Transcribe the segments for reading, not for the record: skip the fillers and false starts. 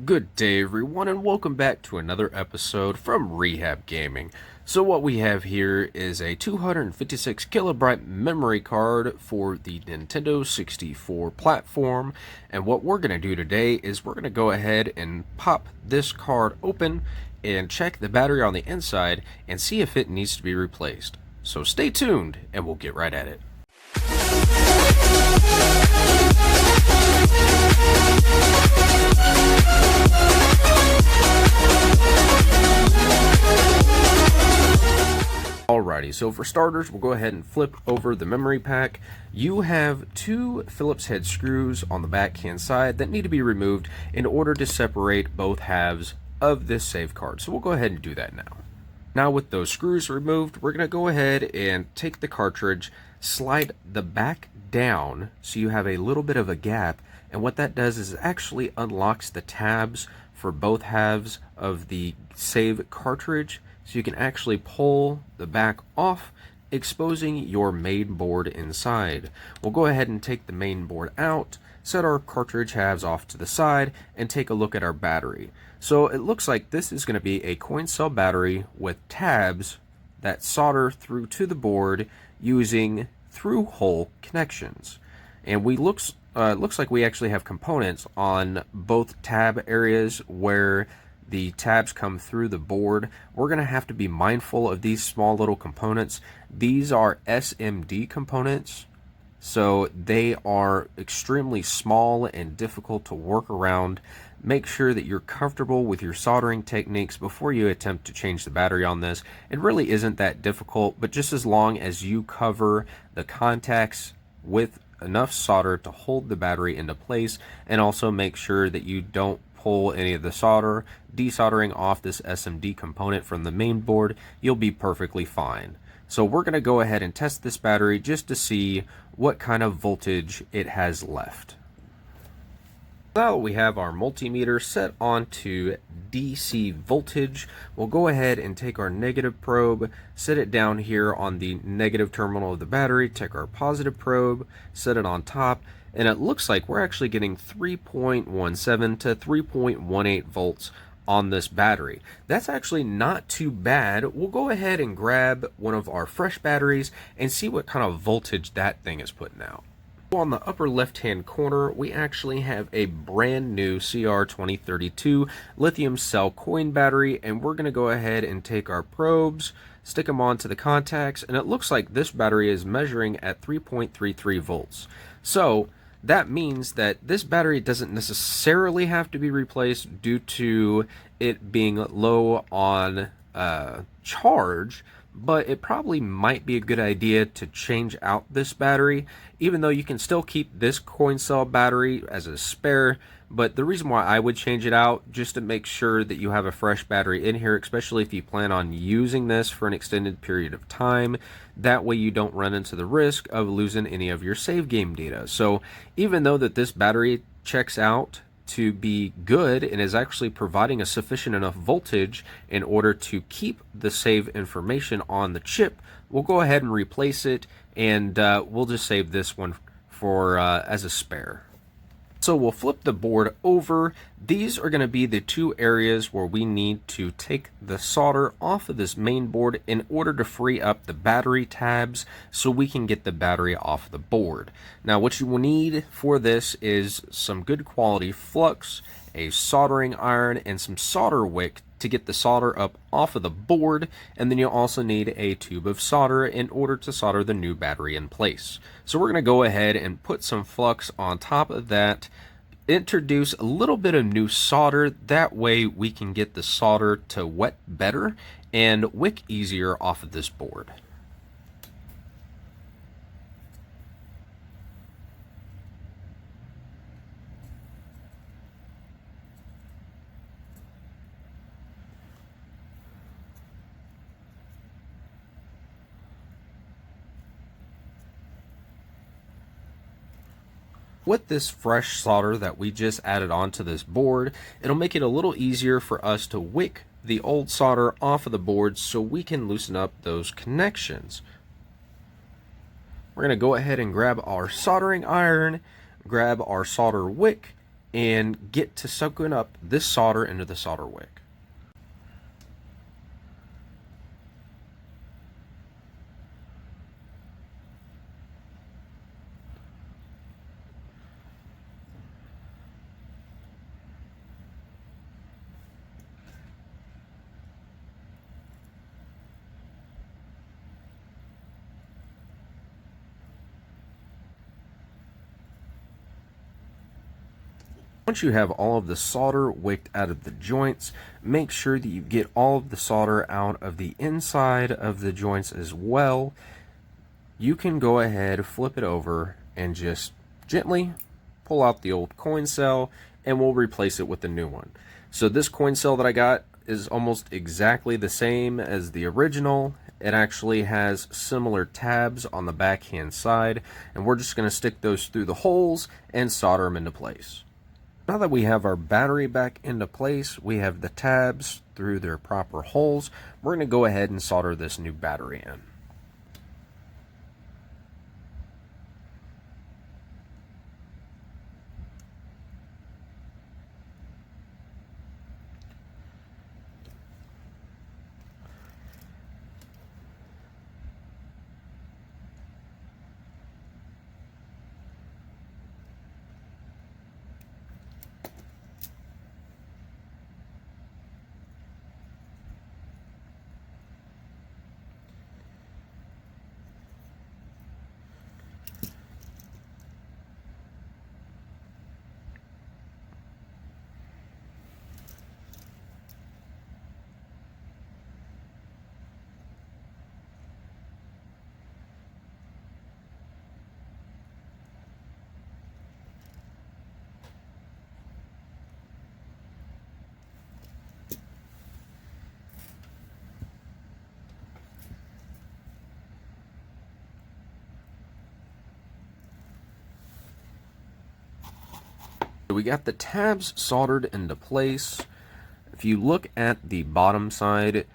Good day everyone and welcome back to another episode from Rehab Gaming. So what we have here is a 256 kilobyte memory card for the Nintendo 64 platform, and what we're going to do today is we're going to go ahead and pop this card open and check the battery on the inside and see if it needs to be replaced. So stay tuned and we'll get right at it. Alrighty, so for starters, we'll go ahead and flip over the memory pack. You have two Phillips head screws on the backhand side that need to be removed in order to separate both halves of this save card. So we'll go ahead and do that now. Now with those screws removed, we're going to go ahead and take the cartridge, slide the back down so you have a little bit of a gap, and what that does is it actually unlocks the tabs for both halves of the save cartridge, so you can actually pull the back off, exposing your main board inside. We'll go ahead and take the main board out, set our cartridge halves off to the side, and take a look at our battery. So it looks like this is going to be a coin cell battery with tabs that solder through to the board using through-hole connections. And looks like we actually have components on both tab areas where the tabs come through the board. We're going to have to be mindful of these small little components. These are SMD components, so they are extremely small and difficult to work around. Make sure that you're comfortable with your soldering techniques before you attempt to change the battery on this. It really isn't that difficult, but just as long as you cover the contacts with enough solder to hold the battery into place, and also make sure that you don't pull any of the solder, desoldering off this SMD component from the main board, you'll be perfectly fine. So we're going to go ahead and test this battery just to see what kind of voltage it has left. Now we have our multimeter set onto DC voltage. We'll go ahead and take our negative probe, set it down here on the negative terminal of the battery, take our positive probe, set it on top, and it looks like we're actually getting 3.17 to 3.18 volts on this battery. That's actually not too bad. We'll go ahead and grab one of our fresh batteries and see what kind of voltage that thing is putting out. On the upper left hand corner, we actually have a brand new CR2032 lithium cell coin battery, and we're going to go ahead and take our probes, stick them onto the contacts, and it looks like this battery is measuring at 3.33 volts. So that means that this battery doesn't necessarily have to be replaced due to it being low on charge, but it probably might be a good idea to change out this battery, even though you can still keep this coin cell battery as a spare. But the reason why I would change it out, just to make sure that you have a fresh battery in here, especially if you plan on using this for an extended period of time. That way you don't run into the risk of losing any of your save game data. So even though that this battery checks out to be good and is actually providing a sufficient enough voltage in order to keep the save information on the chip, we'll go ahead and replace it, and we'll just save this one for as a spare. So we'll flip the board over. These are going to be the two areas where we need to take the solder off of this main board in order to free up the battery tabs so we can get the battery off the board. Now what you will need for this is some good quality flux, a soldering iron, and some solder wick to get the solder up off of the board, and then you'll also need a tube of solder in order to solder the new battery in place. So we're going to go ahead and put some flux on top of that, introduce a little bit of new solder, that way we can get the solder to wet better and wick easier off of this board. With this fresh solder that we just added onto this board, it'll make it a little easier for us to wick the old solder off of the board so we can loosen up those connections. We're going to go ahead and grab our soldering iron, grab our solder wick, and get to soaking up this solder into the solder wick. Once you have all of the solder wicked out of the joints, make sure that you get all of the solder out of the inside of the joints as well. You can go ahead, flip it over, and just gently pull out the old coin cell, and we'll replace it with the new one. So this coin cell that I got is almost exactly the same as the original. It actually has similar tabs on the backhand side, and we're just going to stick those through the holes and solder them into place. Now that we have our battery back into place, we have the tabs through their proper holes, we're going to go ahead and solder this new battery in. We got the tabs soldered into place. If you look at the bottom side,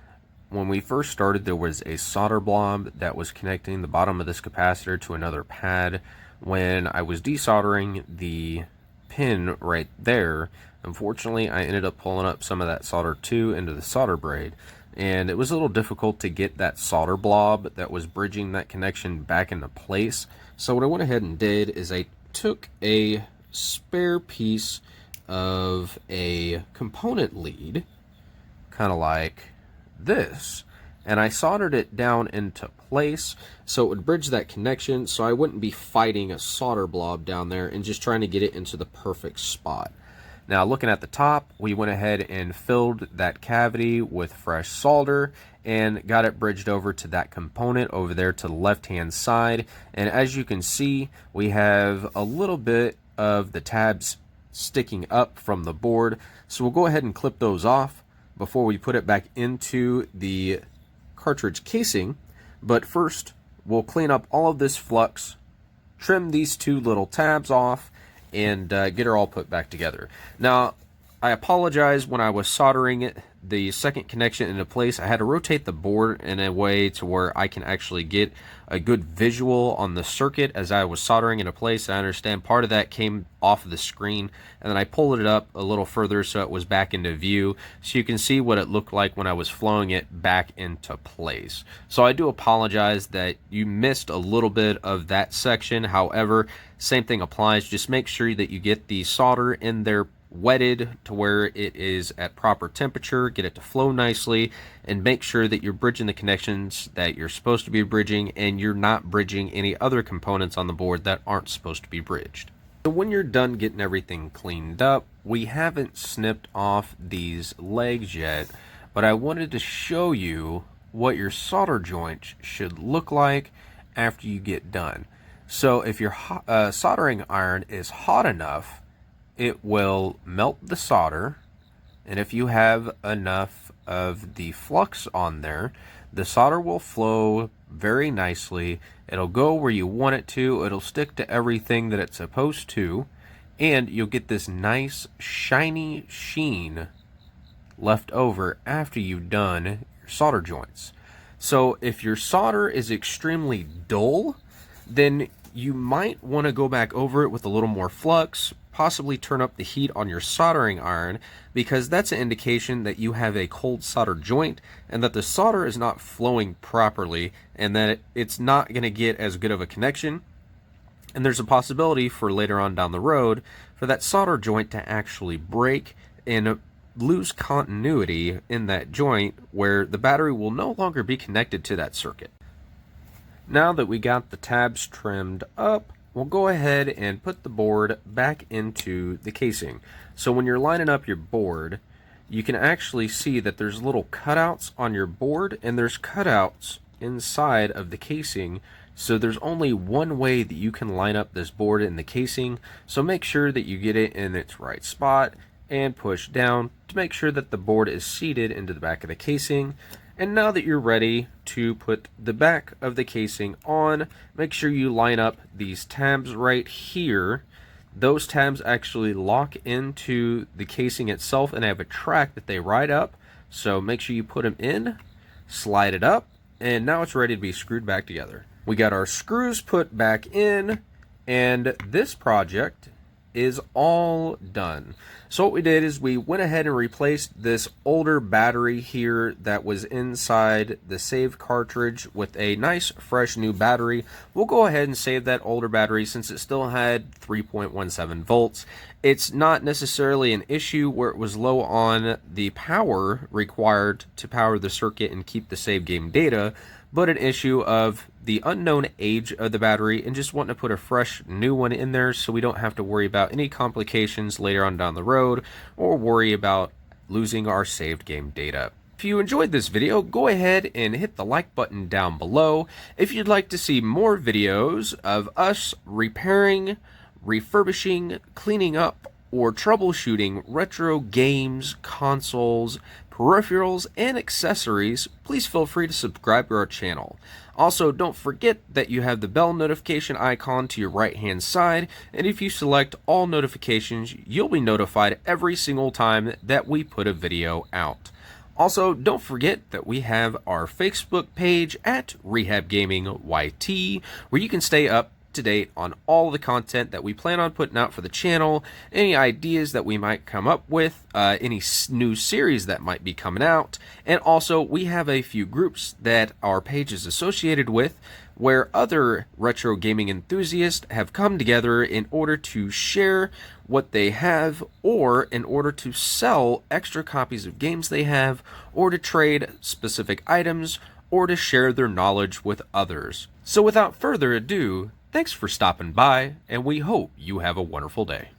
when we first started, there was a solder blob that was connecting the bottom of this capacitor to another pad. When I was desoldering the pin right there, unfortunately, I ended up pulling up some of that solder too into the solder braid, and it was a little difficult to get that solder blob that was bridging that connection back into place. So what I went ahead and did is I took a spare piece of a component lead, kind of like this, and I soldered it down into place so it would bridge that connection, so I wouldn't be fighting a solder blob down there and just trying to get it into the perfect spot. Now, looking at the top, we went ahead and filled that cavity with fresh solder and got it bridged over to that component over there to the left hand side. And as you can see, we have a little bit of the tabs sticking up from the board, so we'll go ahead and clip those off before we put it back into the cartridge casing. But first, we'll clean up all of this flux, trim these two little tabs off, and get her all put back together. Now, I apologize, when I was soldering the second connection into place, I had to rotate the board in a way to where I can actually get a good visual on the circuit as I was soldering into place. I understand part of that came off of the screen, and then I pulled it up a little further so it was back into view, so you can see what it looked like when I was flowing it back into place. So I do apologize that you missed a little bit of that section. However, same thing applies. Just make sure that you get the solder in there wetted to where it is at proper temperature, get it to flow nicely, and make sure that you're bridging the connections that you're supposed to be bridging, and you're not bridging any other components on the board that aren't supposed to be bridged. So when you're done getting everything cleaned up, we haven't snipped off these legs yet, but I wanted to show you what your solder joint should look like after you get done. So if your soldering iron is hot enough, it will melt the solder, and if you have enough of the flux on there, the solder will flow very nicely. It'll go where you want it to, it'll stick to everything that it's supposed to, and you'll get this nice shiny sheen left over after you've done your solder joints. So if your solder is extremely dull, then you might want to go back over it with a little more flux, possibly turn up the heat on your soldering iron, because that's an indication that you have a cold solder joint and that the solder is not flowing properly and that it's not going to get as good of a connection. And there's a possibility for later on down the road for that solder joint to actually break and lose continuity in that joint where the battery will no longer be connected to that circuit. Now that we got the tabs trimmed up, we'll go ahead and put the board back into the casing. So when you're lining up your board, you can actually see that there's little cutouts on your board and there's cutouts inside of the casing. So there's only one way that you can line up this board in the casing. So make sure that you get it in its right spot and push down to make sure that the board is seated into the back of the casing. And now that you're ready to put the back of the casing on, make sure you line up these tabs right here. Those tabs actually lock into the casing itself and have a track that they ride up. So make sure you put them in, slide it up, and now it's ready to be screwed back together. We got our screws put back in, and this project is all done. So what we did is we went ahead and replaced this older battery here that was inside the save cartridge with a nice fresh new battery. We'll go ahead and save that older battery since it still had 3.17 volts. It's not necessarily an issue where it was low on the power required to power the circuit and keep the save game data, but an issue of the unknown age of the battery and just wanting to put a fresh new one in there so we don't have to worry about any complications later on down the road or worry about losing our saved game data. If you enjoyed this video, go ahead and hit the like button down below. If you'd like to see more videos of us repairing, refurbishing, cleaning up, or troubleshooting retro games, consoles, peripherals, and accessories, please feel free to subscribe to our channel. Also, don't forget that you have the bell notification icon to your right hand side, and if you select all notifications, you'll be notified every single time that we put a video out. Also, don't forget that we have our Facebook page at Rehab Gaming YT, where you can stay up to date on all the content that we plan on putting out for the channel, any ideas that we might come up with, any new series that might be coming out, and also we have a few groups that our page is associated with where other retro gaming enthusiasts have come together in order to share what they have or in order to sell extra copies of games they have or to trade specific items or to share their knowledge with others. So without further ado, thanks for stopping by, and we hope you have a wonderful day.